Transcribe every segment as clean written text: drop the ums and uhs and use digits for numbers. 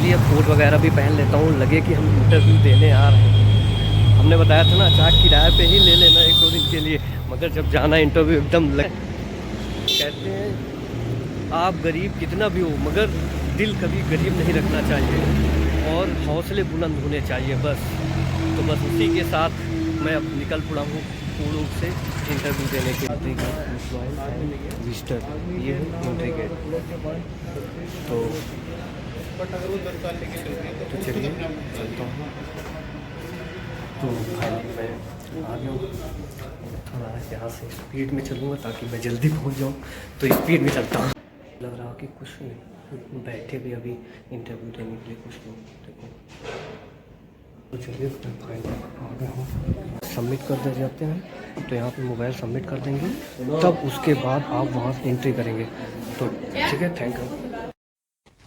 Finally अब coat वगैरह भी पहन लेता हूँ, लगे कि हम इंटरव्यू देने आ रहे हैं। हमने बताया था ना चाक किराए पे ही ले लेना 1-2 दिन के लिए, मगर जब जाना इंटरव्यू एकदम कहते हैं आप गरीब कितना भी हो मगर दिल कभी गरीब नहीं रखना चाहिए और हौसले बुलंद होने चाहिए बस। तो बस उसी के साथ मैं अब निकल पड़ा हूँ पूर्ण रूप से इंटरव्यू देने के लिए। विजिटर ये है एंट्री गेट। तो चलिए चलता हूँ। तो फाइनली मैं आ गया हूँ। थोड़ा यहाँ से स्पीड में चलूँगा ताकि मैं जल्दी पहुँच जाऊँ, तो स्पीड में चलता हूँ। लग रहा कि कुछ नहीं बैठे भी अभी इंटरव्यू देने के लिए कुछ लोग, देखो। तो चलिए फाइनली आ गया हूँ। सबमिट कर दे जाते हैं तो यहाँ पे मोबाइल सबमिट कर देंगे, तब उसके बाद आप वहाँ से एंट्री करेंगे। तो ठीक है, थैंक यू।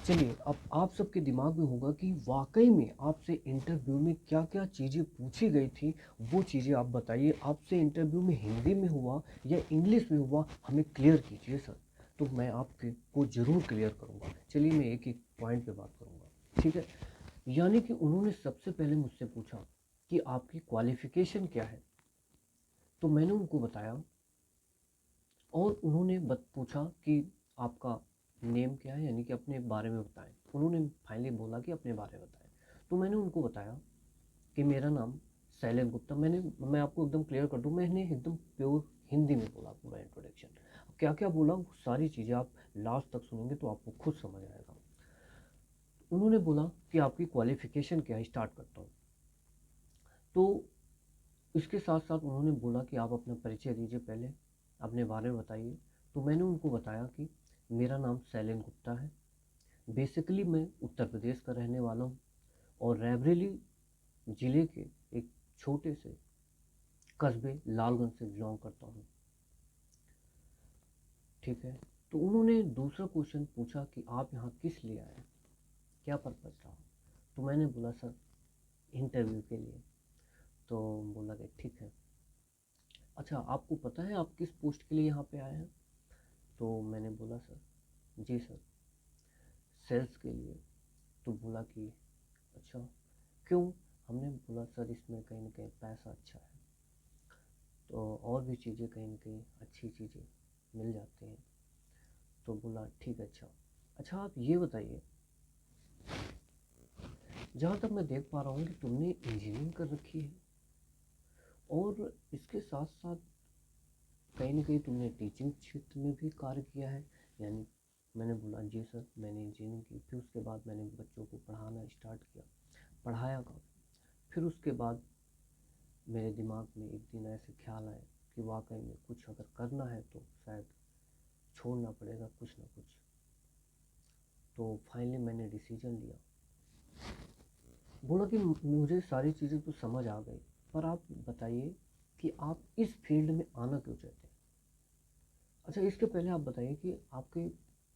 चलिए, अब आप सबके दिमाग में होगा कि वाकई में आपसे इंटरव्यू में क्या क्या चीज़ें पूछी गई थी, वो चीज़ें आप बताइए। आपसे इंटरव्यू में हिंदी में हुआ या इंग्लिश में हुआ, हमें क्लियर कीजिए सर। तो मैं आपके को ज़रूर क्लियर करूँगा। चलिए मैं एक एक पॉइंट पे बात करूँगा, ठीक है। यानी कि उन्होंने सबसे पहले मुझसे पूछा कि आपकी क्वालिफ़िकेशन क्या है, तो मैंने उनको बताया। और उन्होंने पूछा कि आपका नेम क्या है, यानी कि अपने बारे में बताएं। उन्होंने फाइनली बोला कि अपने बारे में बताएं। तो मैंने उनको बताया कि मेरा नाम शैलेंद्र गुप्ता। मैं आपको एकदम क्लियर कर दूं, मैंने एकदम प्योर हिंदी में बोला पूरा इंट्रोडक्शन। क्या क्या बोला वो सारी चीज़ें आप लास्ट तक सुनेंगे तो आपको खुद समझ आएगा। उन्होंने बोला कि आपकी क्वालिफ़िकेशन क्या है, स्टार्ट करता हूँ। तो इसके साथ साथ उन्होंने बोला कि आप अपना परिचय दीजिए, पहले अपने बारे में बताइए। तो मैंने उनको बताया कि मेरा नाम शैलेंद्र गुप्ता है। बेसिकली मैं उत्तर प्रदेश का रहने वाला हूँ और रायबरेली ज़िले के एक छोटे से कस्बे लालगंज से बिलोंग करता हूँ, ठीक है। तो उन्होंने दूसरा क्वेश्चन पूछा कि आप यहाँ किस लिए आए, क्या पर्पज़ था। तो मैंने बोला सर इंटरव्यू के लिए। तो बोला कि ठीक है, अच्छा आपको पता है आप किस पोस्ट के लिए यहाँ पे आए हैं। तो मैंने बोला सर जी सर सेल्स के लिए। तो बोला कि अच्छा क्यों। हमने बोला सर इसमें कहीं ना कहीं पैसा अच्छा है, तो और भी चीज़ें कहीं ना कहीं अच्छी चीज़ें मिल जाती हैं। तो बोला ठीक है। अच्छा आप ये बताइए, जहाँ तक मैं देख पा रहा हूँ कि तुमने इंजीनियरिंग कर रखी है और इसके साथ साथ कहीं ना कहीं तुमने टीचिंग क्षेत्र में भी कार्य किया है, यानी। मैंने बोला जी सर मैंने इंजीनियरिंग की, फिर उसके बाद मैंने बच्चों को पढ़ाना स्टार्ट किया। पढ़ाया का फिर उसके बाद मेरे दिमाग में एक दिन ऐसे ख्याल आए कि वाकई में कुछ अगर करना है तो शायद छोड़ना पड़ेगा कुछ ना कुछ। तो फाइनली मैंने डिसीजन लिया। बोला कि मुझे सारी चीज़ें तो समझ आ गई, पर आप बताइए कि आप इस फील्ड में आना क्यों चाहते हैं। अच्छा इसके पहले आप बताइए कि आपके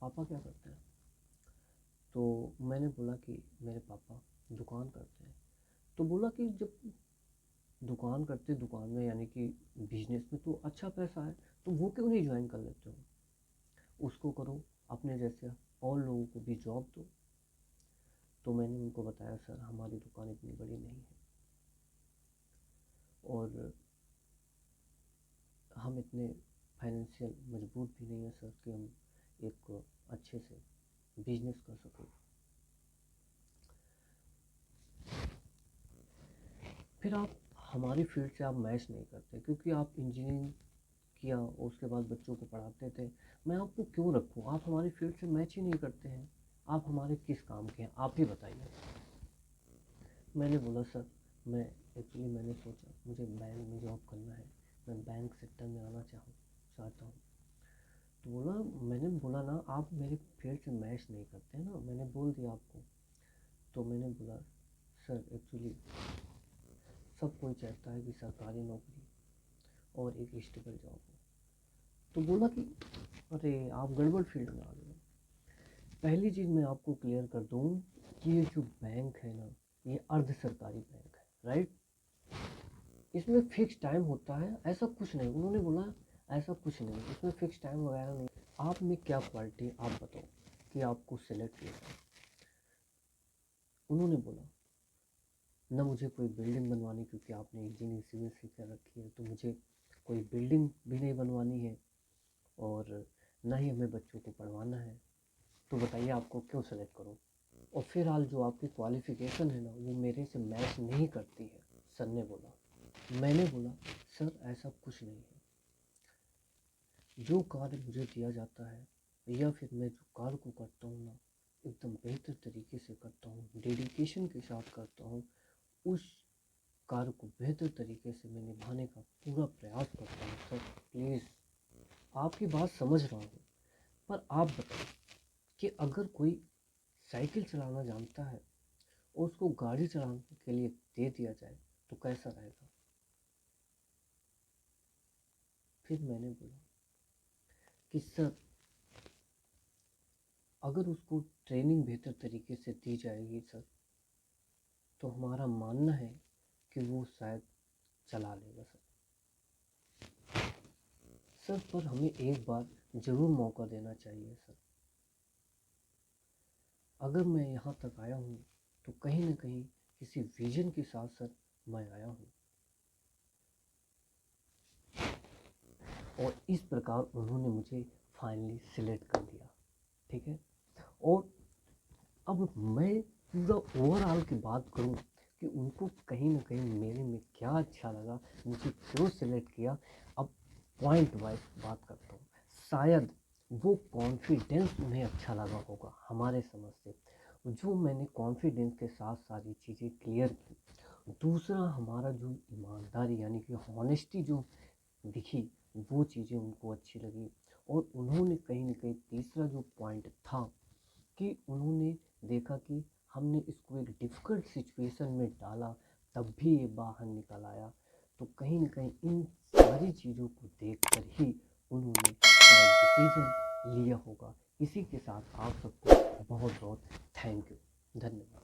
पापा क्या करते हैं। तो मैंने बोला कि मेरे पापा दुकान करते हैं। तो बोला कि जब दुकान करते, दुकान में यानी कि बिजनेस में तो अच्छा पैसा है, तो वो क्यों नहीं ज्वाइन कर लेते हो, उसको करो, अपने जैसे और लोगों को भी जॉब दो। तो मैंने उनको बताया सर हमारी दुकान इतनी बड़ी नहीं है और हम इतने फाइनेंशियल मजबूत भी नहीं है सर कि हम एक अच्छे से बिजनेस कर सकें। फिर आप हमारी फील्ड से आप मैच नहीं करते, क्योंकि आप इंजीनियरिंग किया और उसके बाद बच्चों को पढ़ाते थे। मैं आपको क्यों रखूं, आप हमारी फील्ड से मैच ही नहीं करते हैं। आप हमारे किस काम के हैं, आप ही बताइए। मैंने बोला सर मैं एक्चुअली मैंने सोचा मुझे बैंक में जॉब करना है, मैं बैंक सेक्टर में आना चाहता हूँ। तो बोला, मैंने बोला ना आप मेरे फील्ड से मैच नहीं करते हैं ना, मैंने बोल दिया आपको। तो मैंने बोला सर एक्चुअली सब कोई चाहता है कि सरकारी नौकरी और एक स्टेबल जॉब हो। तो बोला कि अरे आप गड़बड़ फील्ड में आ गए। पहली चीज़ मैं आपको क्लियर कर दूं कि ये जो बैंक है ना, ये अर्ध सरकारी बैंक है, राइट। इसमें फिक्स टाइम होता है, ऐसा कुछ नहीं। उन्होंने बोला ऐसा कुछ नहीं, इसमें फिक्स टाइम वगैरह नहीं। आप में क्या क्वालिटी आप बताओ कि आपको सिलेक्ट किया जाए। उन्होंने बोला ना मुझे कोई बिल्डिंग बनवानी, क्योंकि आपने इंजीनियरिंग सिविल से कर रखी है, तो मुझे कोई बिल्डिंग भी नहीं बनवानी है और ना ही हमें बच्चों को पढ़वाना है, तो बताइए आपको क्यों सेलेक्ट करूं। और फिलहाल जो आपकी क्वालिफ़िकेशन है ना वो मेरे से मैच नहीं करती है, सर ने बोला। मैंने बोला सर ऐसा कुछ नहीं है, जो कार्य मुझे दिया जाता है या फिर मैं जो कार्य को करता हूँ ना एकदम बेहतर तरीके से करता हूँ, डेडिकेशन के साथ करता हूँ, उस कार्य को बेहतर तरीके से मैं निभाने का पूरा प्रयास करता हूँ। सर प्लीज़, आपकी बात समझ रहा हूँ, पर आप बताइए कि अगर कोई साइकिल चलाना जानता है और उसको गाड़ी चलाने के लिए दे दिया जाए तो कैसा रहेगा। फिर मैंने बोला कि सर अगर उसको ट्रेनिंग बेहतर तरीके से दी जाएगी सर, तो हमारा मानना है कि वो शायद चला लेगा सर। सर पर हमें एक बार ज़रूर मौका देना चाहिए सर। अगर मैं यहाँ तक आया हूँ तो कहीं ना कहीं किसी विजन के साथ सर मैं आया हूँ। और इस प्रकार उन्होंने मुझे फाइनली सिलेक्ट कर दिया, ठीक है। और अब मैं पूरा ओवरऑल की बात करूं कि उनको कहीं ना कहीं मेरे में क्या अच्छा लगा, मुझे क्यों सिलेक्ट किया, अब पॉइंट वाइज बात करता हूँ। शायद वो कॉन्फिडेंस उन्हें अच्छा लगा होगा हमारे समझ से, जो मैंने कॉन्फिडेंस के साथ सारी चीज़ें क्लियर की। दूसरा हमारा जो ईमानदारी यानी कि हॉनेस्टी जो दिखी, वो चीज़ें उनको अच्छी लगी। और उन्होंने कहीं ना कहीं तीसरा जो पॉइंट था कि उन्होंने देखा कि हमने इसको एक डिफ़िकल्ट सिचुएशन में डाला तब भी ये बाहर निकल आया, तो कहीं न कहीं इन सारी चीज़ों को देखकर ही उन्होंने शायद डिसीजन लिया होगा। इसी के साथ आप सबको बहुत बहुत थैंक यू, धन्यवाद।